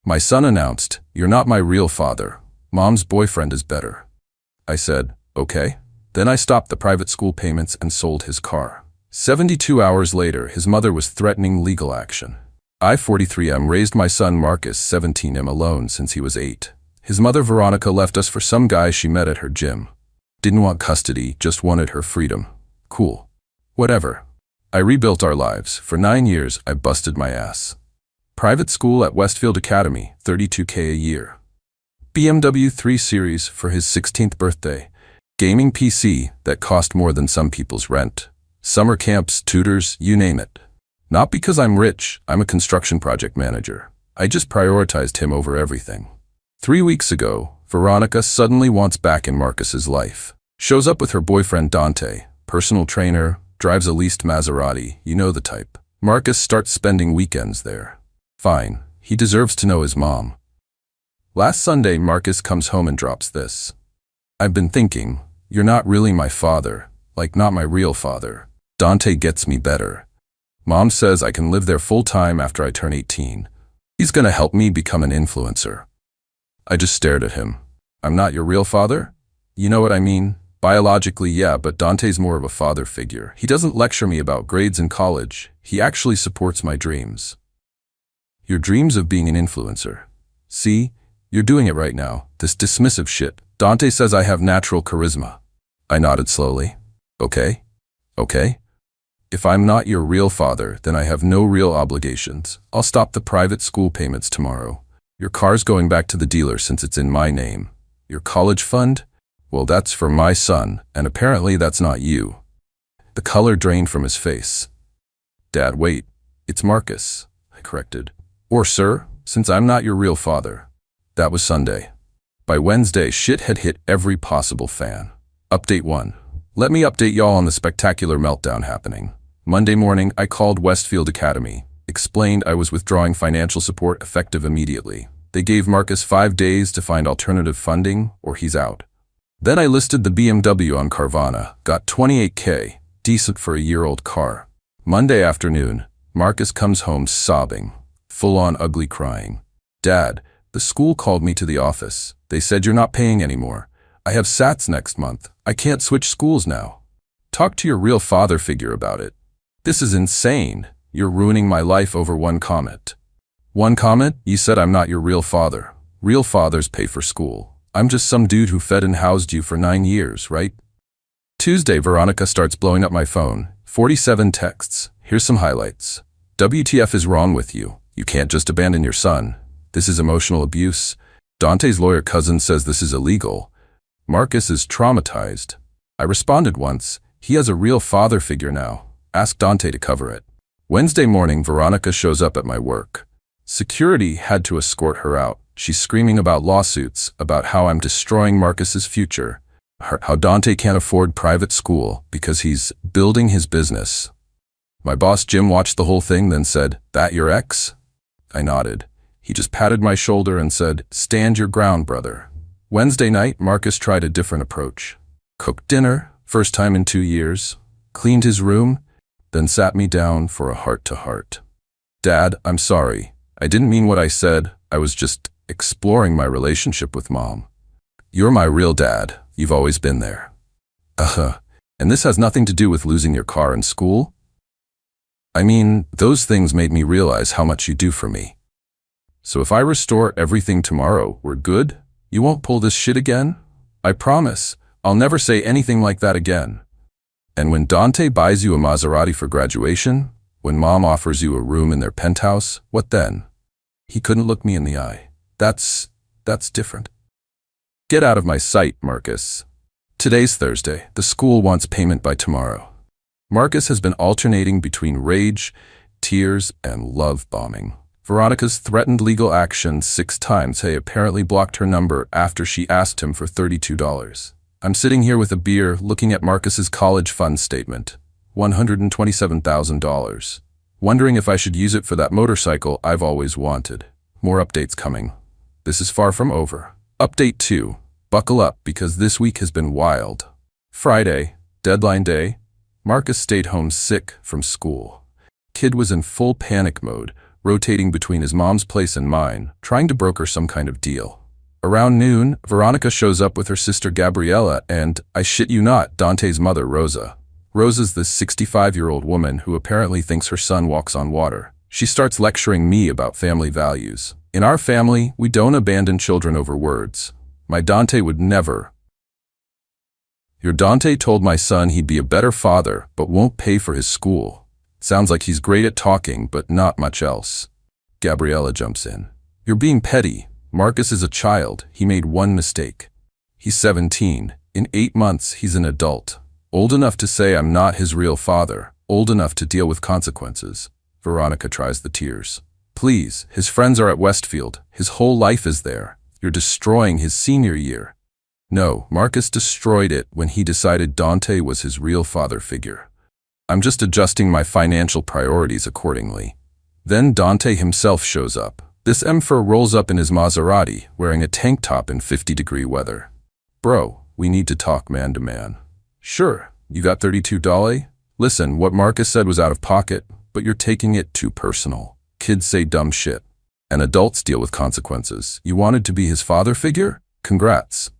My son announced, "You're not my real father. Mom's boyfriend is better." I said, "Okay." Then I stopped the private school payments and sold his car. 72 hours later, his mother was threatening legal action. I, 43M, raised my son Marcus, 17M, alone since he was 8. His mother, Veronica, left us for some guy she met at her gym. Didn't want custody, just wanted her freedom. Cool. Whatever. I rebuilt our lives. For 9 years, I busted my ass. Private school at Westfield Academy, $32K a year. BMW 3 Series for his 16th birthday. Gaming PC that cost more than some people's rent. Summer camps, tutors, you name it. Not because I'm rich, I'm a construction project manager. I just prioritized him over everything. 3 weeks ago, Veronica suddenly wants back in Marcus's life. Shows up with her boyfriend Dante, personal trainer, drives a leased Maserati, you know the type. Marcus starts spending weekends there. Fine, he deserves to know his mom. Last Sunday, Marcus comes home and drops this. "I've been thinking, you're not really my father, like not my real father. Dante gets me better. Mom says I can live there full-time after I turn 18. He's gonna help me become an influencer." I just stared at him. "I'm not your real father? You know what I mean? Biologically, yeah, but Dante's more of a father figure. He doesn't lecture me about grades in college. He actually supports my dreams." Your dreams of being an influencer. See, you're doing it right now, this dismissive shit. Dante says I have natural charisma. I nodded slowly. Okay. If I'm not your real father, then I have no real obligations. I'll stop the private school payments tomorrow. Your car's going back to the dealer since it's in my name. Your college fund? Well, that's for my son, and apparently that's not you. The color drained from his face. Dad, wait. It's Marcus, I corrected. Or sir, since I'm not your real father. That was Sunday. By Wednesday, shit had hit every possible fan. Update 1. Let me update y'all on the spectacular meltdown happening. Monday morning, I called Westfield Academy, explained I was withdrawing financial support effective immediately. They gave Marcus 5 days to find alternative funding, or he's out. Then I listed the BMW on Carvana, got $28K, decent for a year-old car. Monday afternoon, Marcus comes home sobbing, full-on ugly crying. "Dad, the school called me to the office. They said you're not paying anymore. I have SATs next month. I can't switch schools now. Talk to your real father figure about it. This is insane. You're ruining my life over one comment." "One comment? You said I'm not your real father. Real fathers pay for school. I'm just some dude who fed and housed you for 9 years, right?" Tuesday, Veronica starts blowing up my phone. 47 texts. Here's some highlights. "WTF is wrong with you? You can't just abandon your son. This is emotional abuse. Dante's lawyer cousin says this is illegal. Marcus is traumatized." I responded once. "He has a real father figure now. Ask Dante to cover it." Wednesday morning, Veronica shows up at my work. Security had to escort her out. She's screaming about lawsuits, about how I'm destroying Marcus's future, how Dante can't afford private school because he's building his business. My boss Jim watched the whole thing, then said, "That your ex?" I nodded. He just patted my shoulder and said, "Stand your ground, brother." Wednesday night, Marcus tried a different approach. Cooked dinner, first time in 2 years, cleaned his room, then sat me down for a heart-to-heart. "Dad, I'm sorry. I didn't mean what I said. I was just exploring my relationship with Mom. You're my real dad. You've always been there." And this has nothing to do with losing your car and school? I mean, those things made me realize how much you do for me. So if I restore everything tomorrow, we're good? You won't pull this shit again? I promise. I'll never say anything like that again. And when Dante buys you a Maserati for graduation, when Mom offers you a room in their penthouse, what then? He couldn't look me in the eye. That's different. Get out of my sight, Marcus. Today's Thursday. The school wants payment by tomorrow. Marcus has been alternating between rage, tears, and love bombing. Veronica's threatened legal action 6 times. He apparently blocked her number after she asked him for $32. I'm sitting here with a beer looking at Marcus's college fund statement, $127,000, wondering if I should use it for that motorcycle I've always wanted. More updates coming. This is far from over. Update 2. Buckle up because this week has been wild. Friday, deadline day, Marcus stayed home sick from school. Kid was in full panic mode, rotating between his mom's place and mine, trying to broker some kind of deal. Around noon, Veronica shows up with her sister Gabriella and, I shit you not, Dante's mother, Rosa. Rosa's this 65-year-old woman who apparently thinks her son walks on water. She starts lecturing me about family values. In our family, we don't abandon children over words. My Dante would never. Your Dante told my son he'd be a better father, but won't pay for his school. Sounds like he's great at talking, but not much else. Gabriella jumps in. You're being petty. Marcus is a child. He made one mistake. He's 17. In 8 months, he's an adult. Old enough to say I'm not his real father. Old enough to deal with consequences. Veronica tries the tears. Please, his friends are at Westfield. His whole life is there. You're destroying his senior year. No, Marcus destroyed it when he decided Dante was his real father figure. I'm just adjusting my financial priorities accordingly. Then Dante himself shows up. This emperor rolls up in his Maserati, wearing a tank top in 50-degree weather. Bro, we need to talk man to man. Sure, you got $32? Listen, what Marcus said was out of pocket, but you're taking it too personal. Kids say dumb shit, and adults deal with consequences. You wanted to be his father figure? Congrats.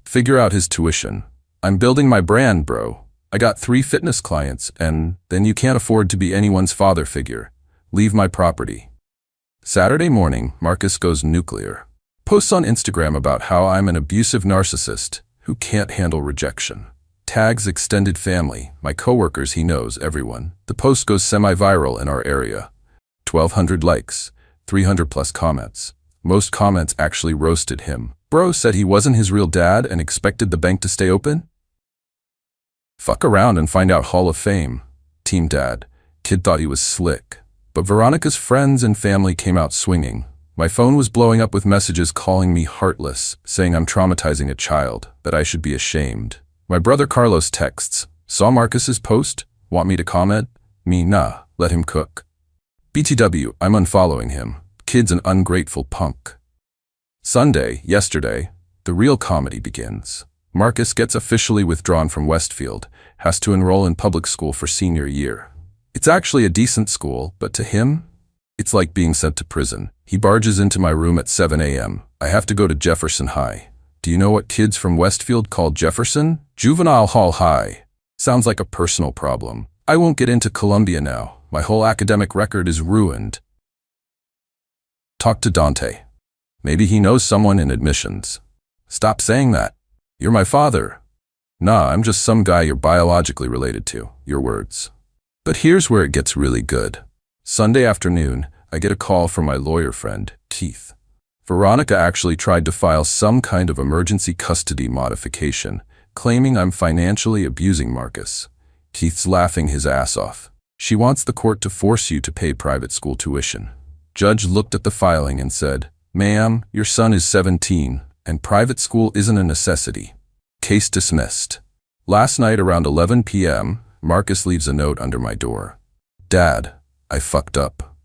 Figure out his tuition. I'm building my brand, bro. I got 3 fitness clients, and then you can't afford to be anyone's father figure. Leave my property. Saturday morning, Marcus goes nuclear. Posts on Instagram about how I'm an abusive narcissist who can't handle rejection. Tags extended family, my coworkers, he knows, everyone. The post goes semi-viral in our area. 1,200 likes, 300 plus comments. Most comments actually roasted him. Bro said he wasn't his real dad and expected the bank to stay open? Fuck around and find out Hall of Fame. Team Dad. Kid thought he was slick. But Veronica's friends and family came out swinging. My phone was blowing up with messages calling me heartless, saying I'm traumatizing a child, that I should be ashamed. My brother Carlos texts, saw Marcus's post? Want me to comment? Me, nah, let him cook. BTW, I'm unfollowing him. Kid's an ungrateful punk. Sunday, yesterday, the real comedy begins. Marcus gets officially withdrawn from Westfield, has to enroll in public school for senior year. It's actually a decent school, but to him, it's like being sent to prison. He barges into my room at 7 a.m. I have to go to Jefferson High. Do you know what kids from Westfield call Jefferson? Juvenile Hall High. Sounds like a personal problem. I won't get into Columbia now. My whole academic record is ruined. Talk to Dante. Maybe he knows someone in admissions. Stop saying that. You're my father. Nah, I'm just some guy you're biologically related to. Your words. But here's where it gets really good. Sunday afternoon, I get a call from my lawyer friend, Keith. Veronica actually tried to file some kind of emergency custody modification, claiming I'm financially abusing Marcus. Keith's laughing his ass off. She wants the court to force you to pay private school tuition. Judge looked at the filing and said, Ma'am, your son is 17, and private school isn't a necessity. Case dismissed. Last night around 11 p.m., Marcus leaves a note under my door. Dad, I fucked up.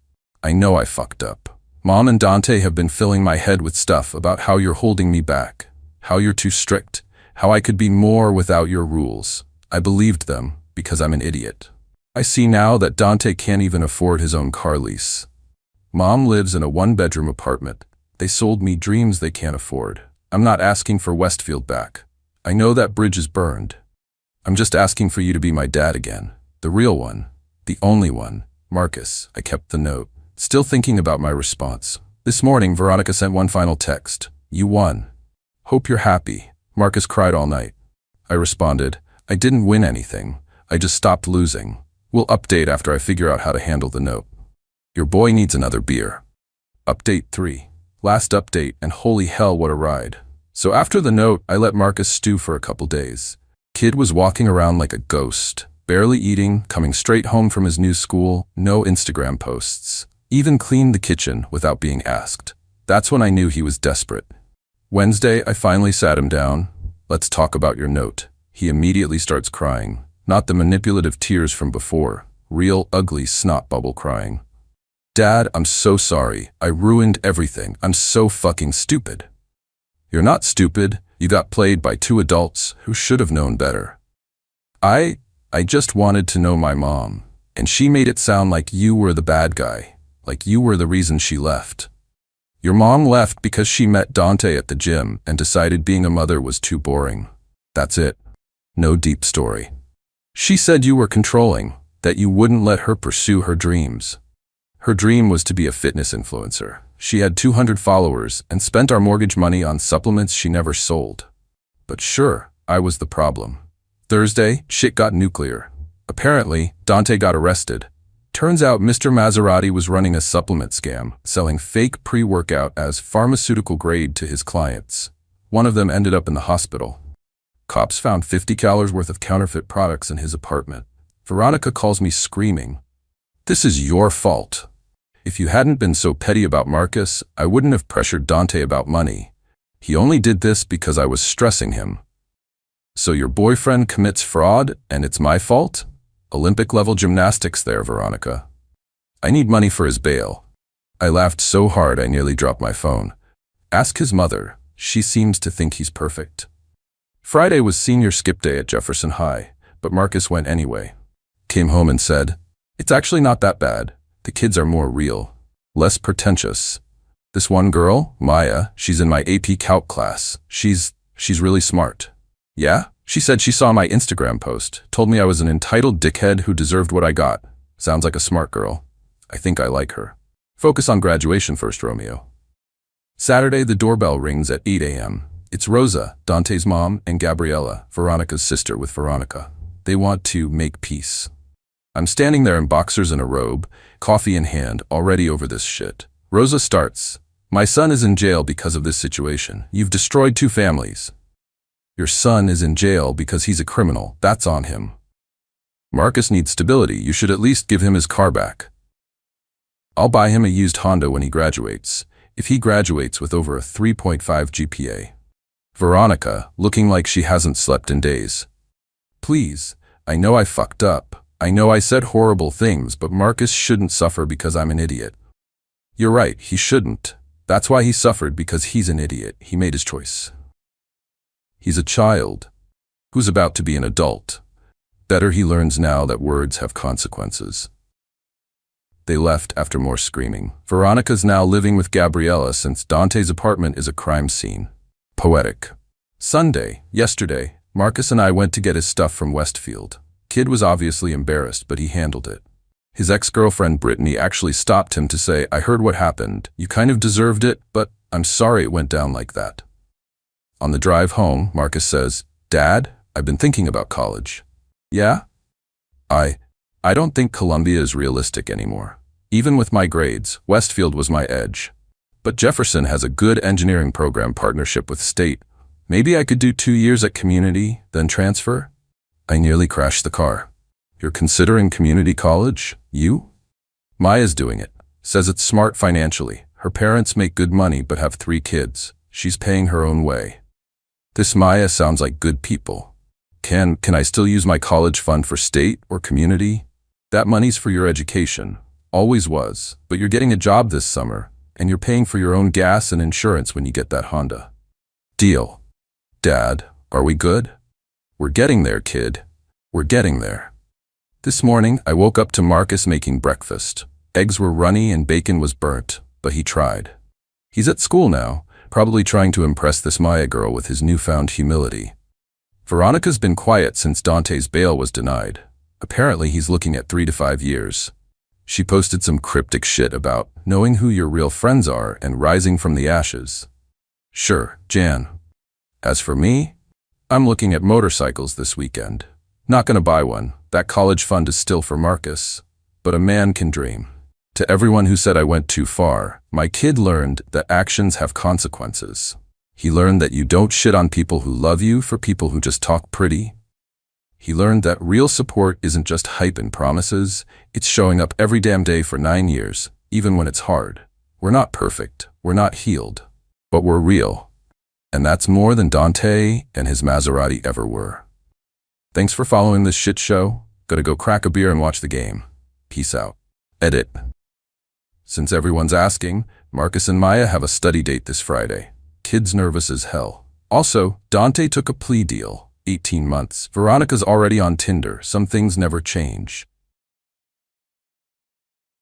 I know I fucked up. Mom and Dante have been filling my head with stuff about how you're holding me back, how you're too strict, how I could be more without your rules. I believed them because I'm an idiot. I see now that Dante can't even afford his own car lease. Mom lives in a 1-bedroom apartment. They sold me dreams they can't afford. I'm not asking for Westfield back. I know that bridge is burned. I'm just asking for you to be my dad again. The real one. The only one. Marcus. I kept the note. Still thinking about my response. This morning, Veronica sent one final text. You won. Hope you're happy. Marcus cried all night. I responded, I didn't win anything. I just stopped losing. We'll update after I figure out how to handle the note. Your boy needs another beer. Update 3. Last update, and holy hell, what a ride. So after the note, I let Marcus stew for a couple days. Kid was walking around like a ghost, barely eating, coming straight home from his new school, no Instagram posts. Even cleaned the kitchen without being asked. That's when I knew he was desperate. Wednesday, I finally sat him down. Let's talk about your note. He immediately starts crying. Not the manipulative tears from before. Real, ugly snot bubble crying. Dad, I'm so sorry. I ruined everything. I'm so fucking stupid. You're not stupid. You got played by 2 adults who should have known better. I just wanted to know my mom, and she made it sound like you were the bad guy. like you were the reason she left. Your mom left because she met Dante at the gym and decided being a mother was too boring. That's it. No deep story. She said you were controlling, that you wouldn't let her pursue her dreams. Her dream was to be a fitness influencer. She had 200 followers and spent our mortgage money on supplements she never sold. But sure, I was the problem. Thursday, shit got nuclear. Apparently, Dante got arrested. Turns out Mr. Maserati was running a supplement scam, selling fake pre-workout as pharmaceutical grade to his clients. One of them ended up in the hospital. Cops found 50 calories worth of counterfeit products in his apartment. Veronica calls me screaming. This is your fault. If you hadn't been so petty about Marcus, I wouldn't have pressured Dante about money. He only did this because I was stressing him. So your boyfriend commits fraud and it's my fault? Olympic-level gymnastics there, Veronica. I need money for his bail. I laughed so hard I nearly dropped my phone. Ask his mother. She seems to think he's perfect. Friday was senior skip day at Jefferson High, but Marcus went anyway. Came home and said, "It's actually not that bad. The kids are more real, less pretentious. This one girl, Maya, she's in my AP Calc class. She's really smart." Yeah? She said she saw my Instagram post, told me I was an entitled dickhead who deserved what I got. Sounds like a smart girl. I think I like her. Focus on graduation first, Romeo. Saturday, the doorbell rings at 8 a.m. It's Rosa, Dante's mom, and Gabriella, Veronica's sister with Veronica. They want to make peace. I'm standing there in boxers and a robe, coffee in hand, already over this shit. Rosa starts. My son is in jail because of this situation. You've destroyed 2 families. Your son is in jail because he's a criminal. That's on him. Marcus needs stability. You should at least give him his car back. I'll buy him a used Honda when he graduates, if he graduates with over a 3.5 GPA. Veronica, looking like she hasn't slept in days. Please, I know I fucked up. I know I said horrible things, but Marcus shouldn't suffer because I'm an idiot. You're right, he shouldn't. That's why he suffered, because he's an idiot. He made his choice. He's a child who's about to be an adult. Better he learns now that words have consequences. They left after more screaming. Veronica's now living with Gabriella since Dante's apartment is a crime scene. Poetic. Sunday, yesterday, Marcus and I went to get his stuff from Westfield. Kid was obviously embarrassed, but he handled it. His ex-girlfriend Brittany actually stopped him to say, "I heard what happened. You kind of deserved it, but I'm sorry it went down like that." On the drive home, Marcus says, "Dad, I've been thinking about college." Yeah? I don't think Columbia is realistic anymore. Even with my grades, Westfield was my edge. But Jefferson has a good engineering program partnership with State. Maybe I could do 2 years at community, then transfer? I nearly crashed the car. You're considering community college? You? Maya's doing it. Says it's smart financially. Her parents make good money but have 3 kids. She's paying her own way. This Maya sounds like good people. Can I still use my college fund for State or community? That money's for your education. Always was. But you're getting a job this summer, and you're paying for your own gas and insurance when you get that Honda. Deal. Dad, are we good? We're getting there, kid. We're getting there. This morning, I woke up to Marcus making breakfast. Eggs were runny and bacon was burnt, but he tried. He's at school now, probably trying to impress this Maya girl with his newfound humility. Veronica's been quiet since Dante's bail was denied. Apparently he's looking at 3 to 5 years. She posted some cryptic shit about knowing who your real friends are and rising from the ashes. Sure, Jan. As for me, I'm looking at motorcycles this weekend. Not gonna buy one. That college fund is still for Marcus. But a man can dream. To everyone who said I went too far, my kid learned that actions have consequences. He learned that you don't shit on people who love you for people who just talk pretty. He learned that real support isn't just hype and promises, it's showing up every damn day for 9 years, even when it's hard. We're not perfect, we're not healed, but we're real. And that's more than Dante and his Maserati ever were. Thanks for following this shit show. Gotta go crack a beer and watch the game. Peace out. Edit. Since everyone's asking, Marcus and Maya have a study date this Friday. Kid's nervous as hell. Also, Dante took a plea deal. 18 months. Veronica's already on Tinder. Some things never change.